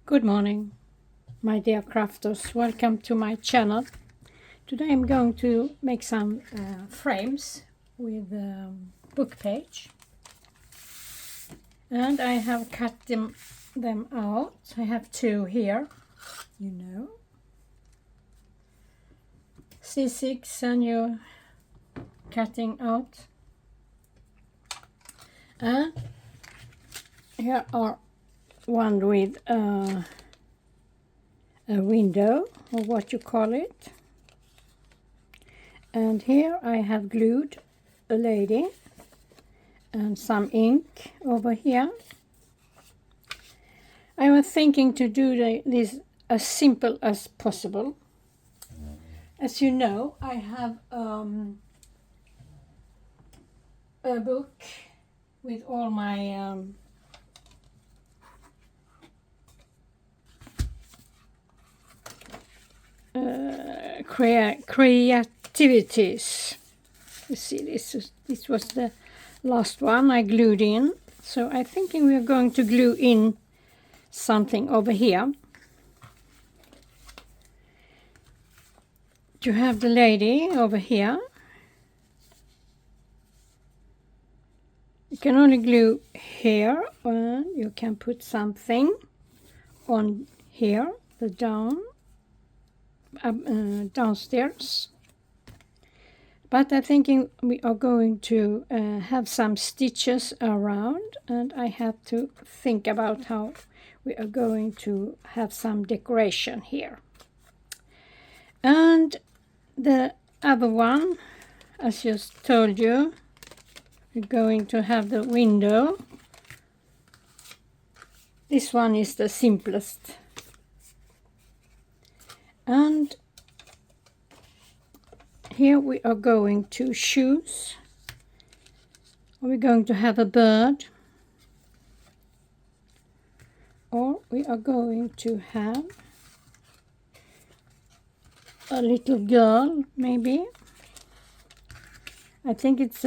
Good morning, my dear crafters. Welcome to my channel. Today I'm going to make some frames with Bookpage, and I have cut them out. I have two here, C6, and you're cutting out. And here are one with a window, or what you call it. And here I have glued a lady and some ink over here. I was thinking to do this as simple as possible. As you know, I have a book with all my creativities. You see, this was the last one I glued in. So I'm thinking we are going to glue in something over here. You have the lady over here. You can only glue here, and you can put something on here, the downstairs. But I'm thinking we are going to have some stitches around, and I have to think about how we are going to have some decoration here. And the other one, as just told you, we're going to have the window. This one is the simplest. And here we are going to choose. We're going to have a bird, or we are going to have a little girl, maybe. I think it's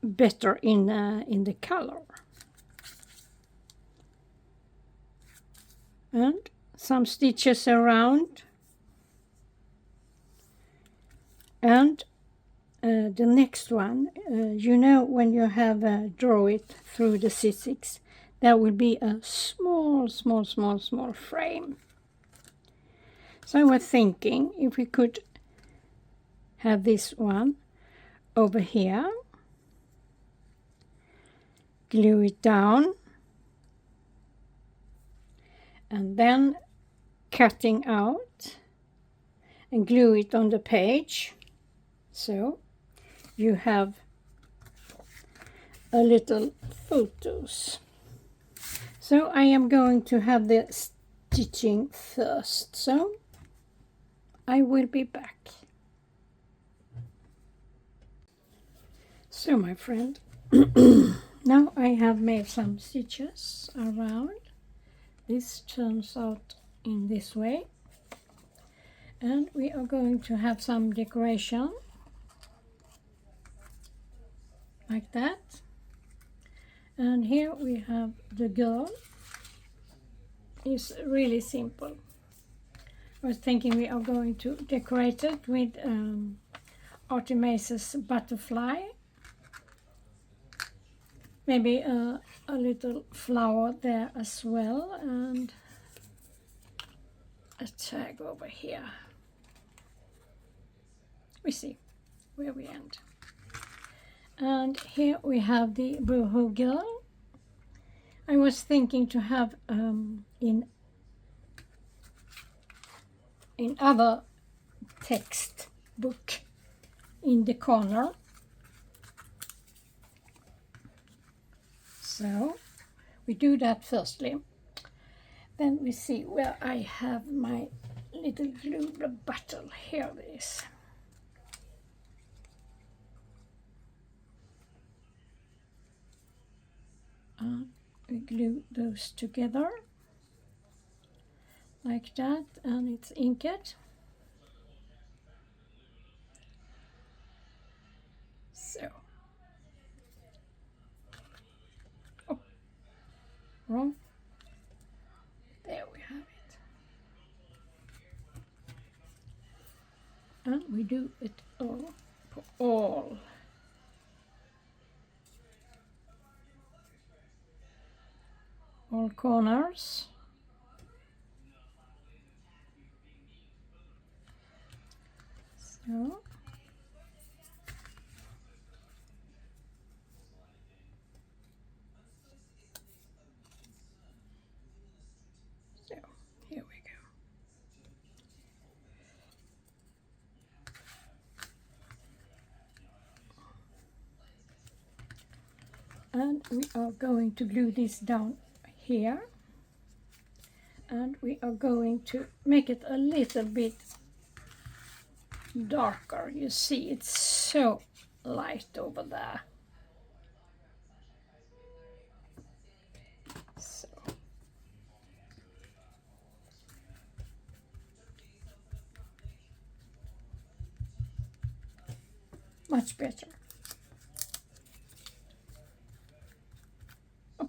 better in the color. And some stitches around. And the next one, when you have draw it through the C6, there will be a small frame. So I was thinking if we could have this one over here, glue it down, and then cutting out and glue it on the page. So you have a little photos. So I am going to have the stitching first. So I will be back. So my friend, now I have made some stitches around. This turns out in this way. And we are going to have some decoration. Like that. And here we have the girl. It's really simple. I was thinking we are going to decorate it with Artemis's butterfly. Maybe a little flower there as well, and a tag over here. We see where we end. And here we have the Boohoo Girl. I was thinking to have in other text book in the corner. So we do that firstly. Then we see where I have my little glue bottle. Here it is. And we glue those together like that, and it's inked. So, wrong. There all corners. So. So, here we go. And we are going to glue this down here. And we are going to make it a little bit darker. You see, it's so light over there. So. Much better. Oh.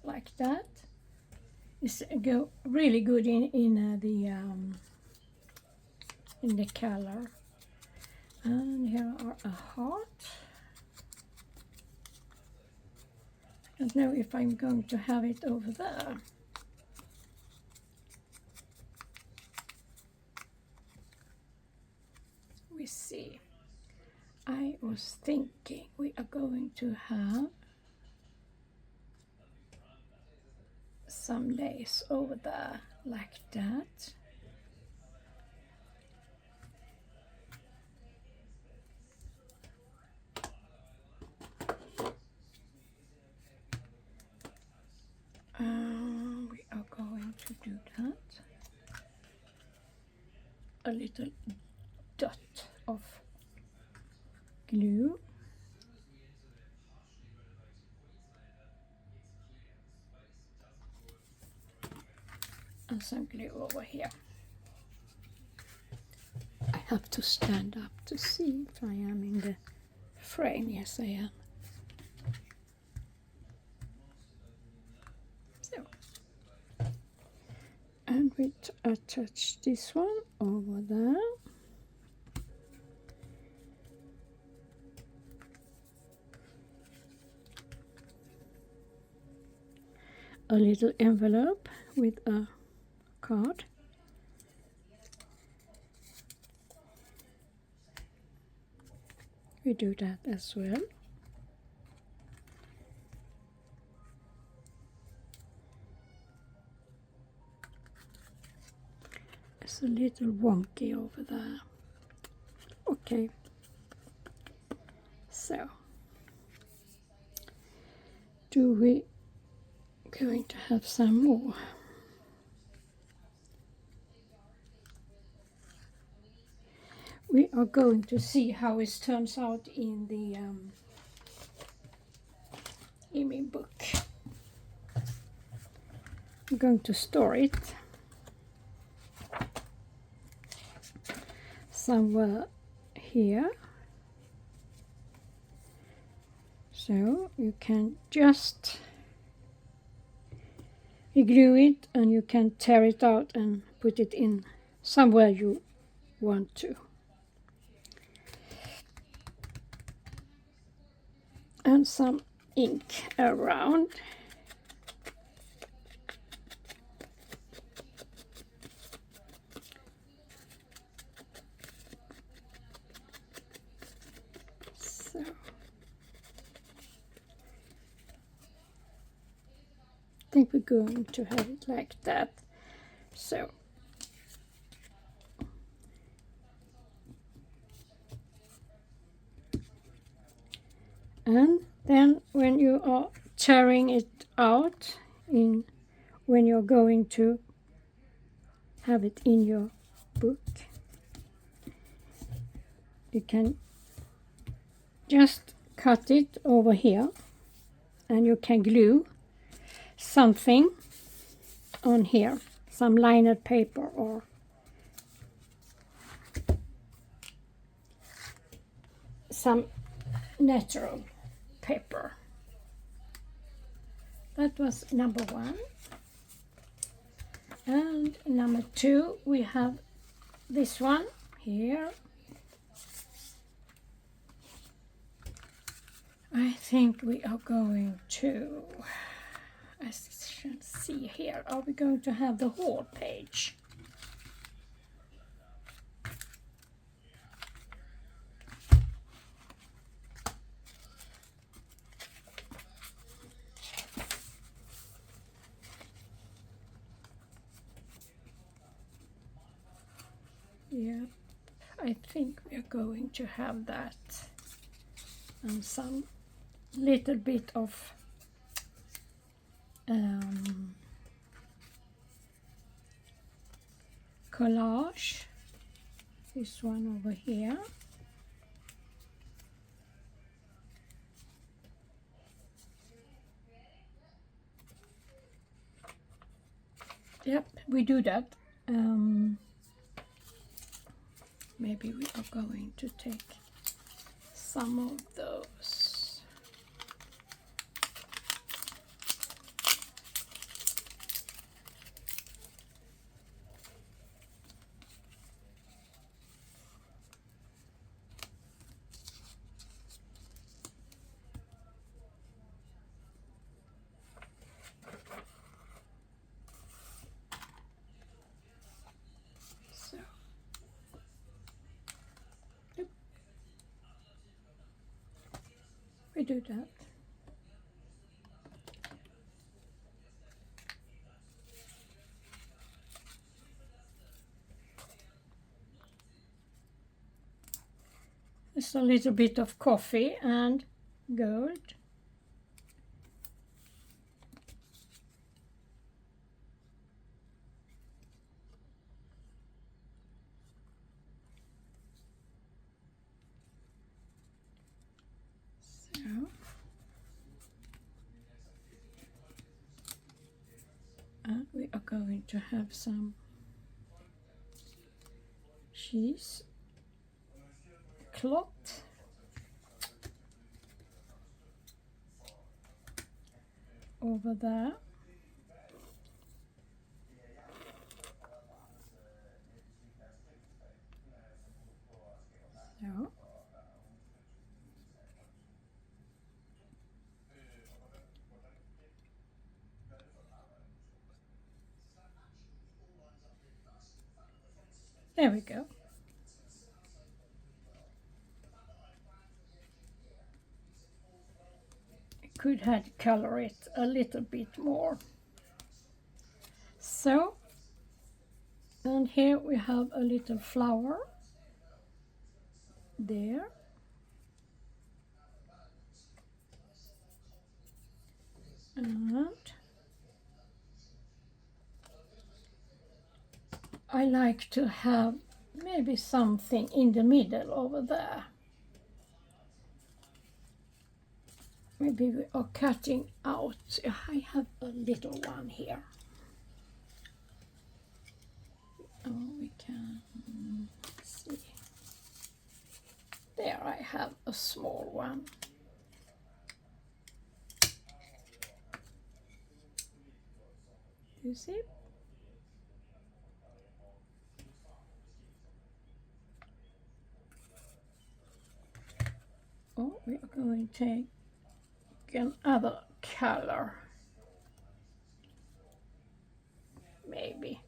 Like that. It's go really good in the color. And here are a heart. I don't know if I'm going to have it over there. We see. I was thinking we are going to have some lace over there like that. We are going to do that. A little dot of glue. And some glue over here. I have to stand up to see if I am in the frame. Yes, I am. So. And we attach this one over there. A little envelope with a card. We do that as well. It's a little wonky over there. Okay. So, do we going to have some more? We are going to see how it turns out in the email book. I'm going to store it somewhere here. So you can just glue it and you can tear it out and put it in somewhere you want to. And some ink around. So. I think we're going to have it like that. So. And then when you are tearing it out, when you're going to have it in your book, you can just cut it over here and you can glue something on here, some liner paper or some natural paper. That was number one. And number two, we have this one here. I think we are going to, I should see here, are we going to have the whole page? Yeah, I think we are going to have that, and some little bit of collage. This one over here. Yep, we do that. Maybe we are going to take some of those. So, yep, we do that. Just a little bit of coffee and gold. So, and we are going to have some cheese cloth over there. So, there we go. Could have color it a little bit more. So, and here we have a little flower there. And I like to have maybe something in the middle over there. Maybe we are cutting out. I have a little one here. Oh, we can see. There I have a small one. You see? Oh, we are going to take another color. Maybe.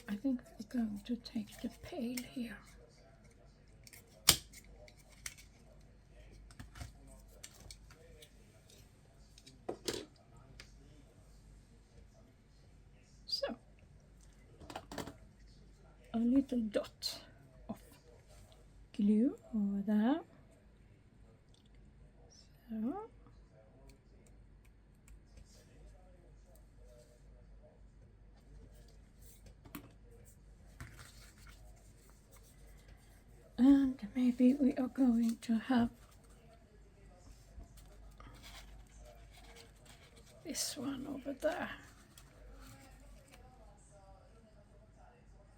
I think we're going to take the pale here. So, a little dot of glue over there. So, and maybe we are going to have this one over there.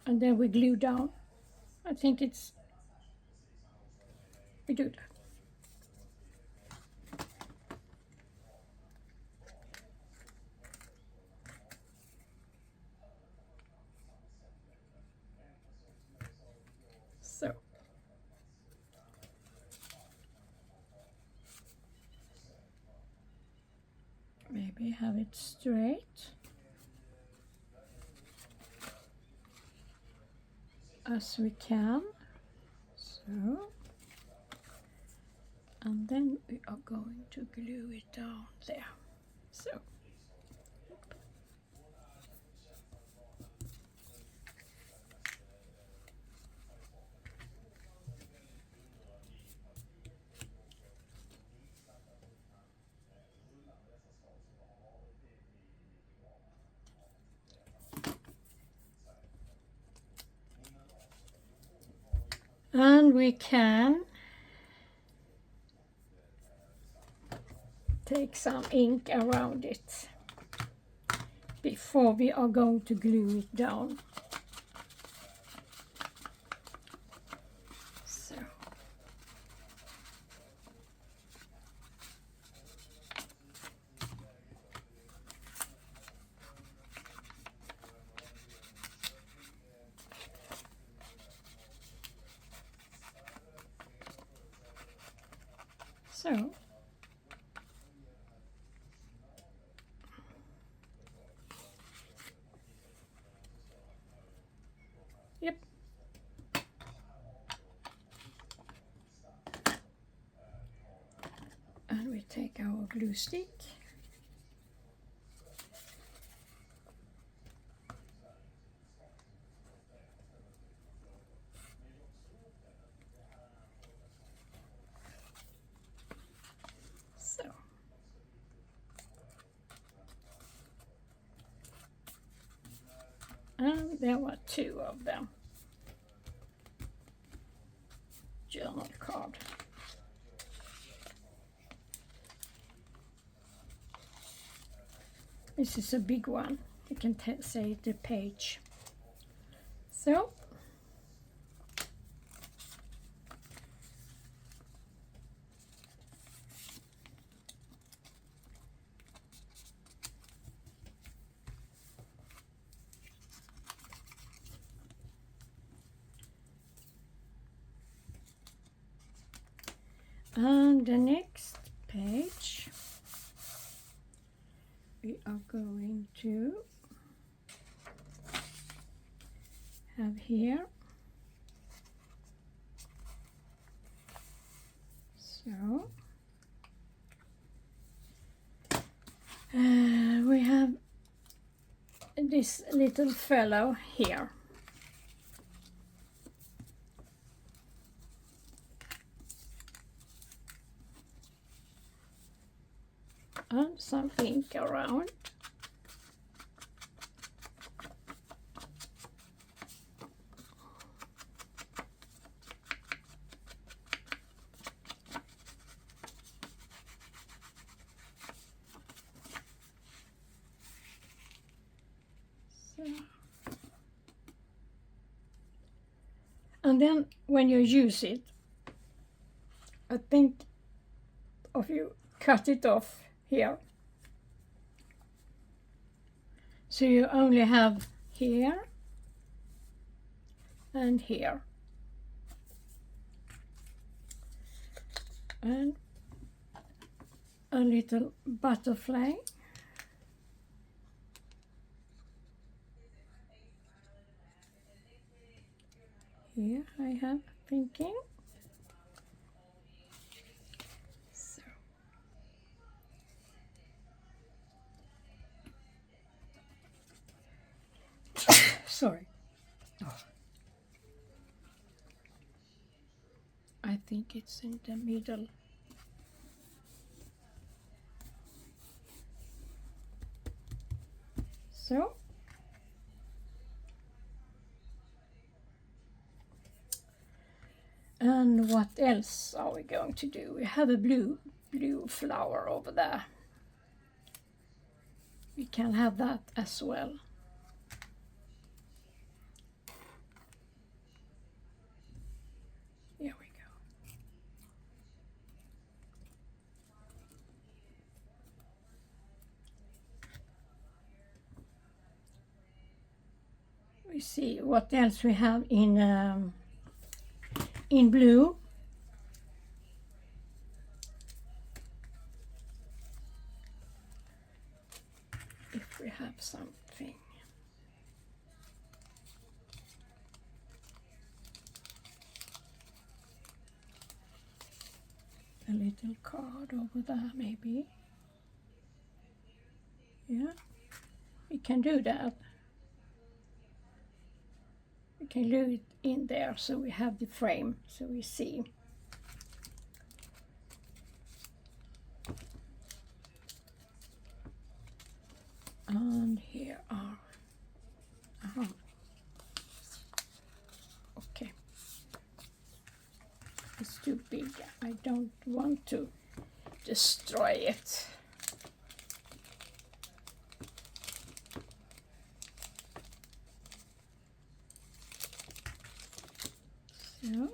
And then we glue down. I think we do that. maybe have it straight as we can. So, and then we are going to glue it down there. So. And we can take some ink around it before we are going to glue it down. So. So. Yep. And we take our glue stick. So. And there were 2 of them. Journal card. This is a big one. You can say the page. So. And the next page we are going to have here. So we have this little fellow here. And some ink around. So. And then when you use it, I think of you cut it off here. So you only have here and here. And a little butterfly. Here I have thinking. Sorry. Oh. I think it's in the middle. So. And what else are we going to do? We have a blue flower over there. We can have that as well. Here we go. We see what else we have in blue. if we have something. A little card over there, maybe. Yeah, we can do that. We can glue it in there so we have the frame, so we see. And here are, okay, it's too big. I don't want to destroy it. So,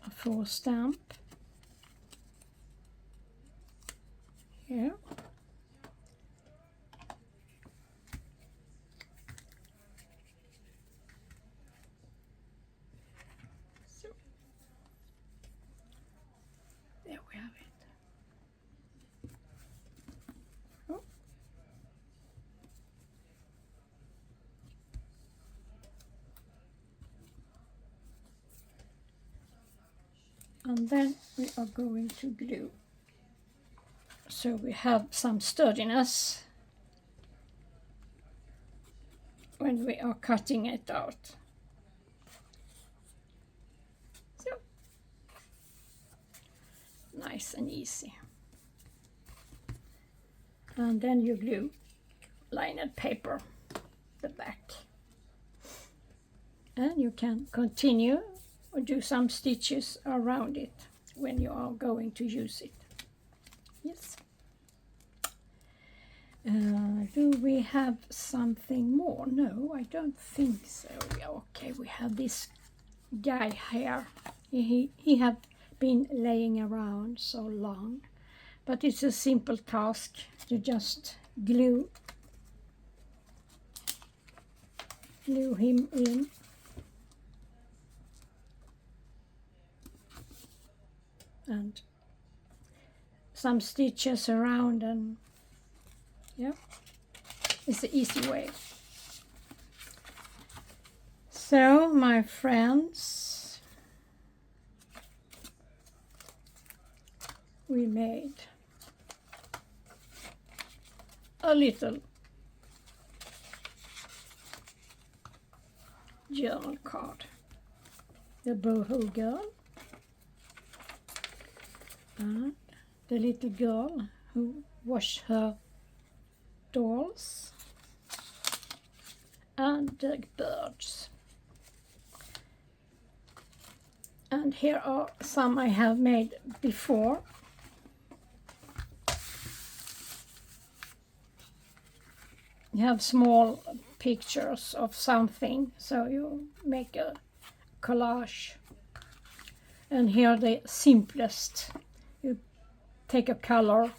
a full stamp here. So, there we have it. Oh. And then we are going to glue. So we have some sturdiness when we are cutting it out. So, nice and easy. And then you glue lined paper, the back. And you can continue or do some stitches around it when you are going to use it. Yes. Do we have something more? No, I don't think so. Okay, we have this guy here. He have been laying around so long, but it's a simple task to just glue him in. And some stitches around, and yeah, it's the easy way. So, my friends, we made a little journal card. The boho girl and the little girl who washed her dolls and the birds. And here are some I have made before. You have small pictures of something, so you make a collage. And here the simplest. You take a color,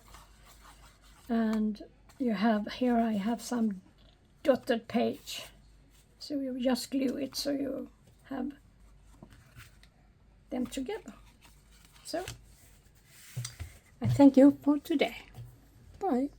and you have here I have some dotted page, so you just glue it so you have them together. So I thank you for today. Bye.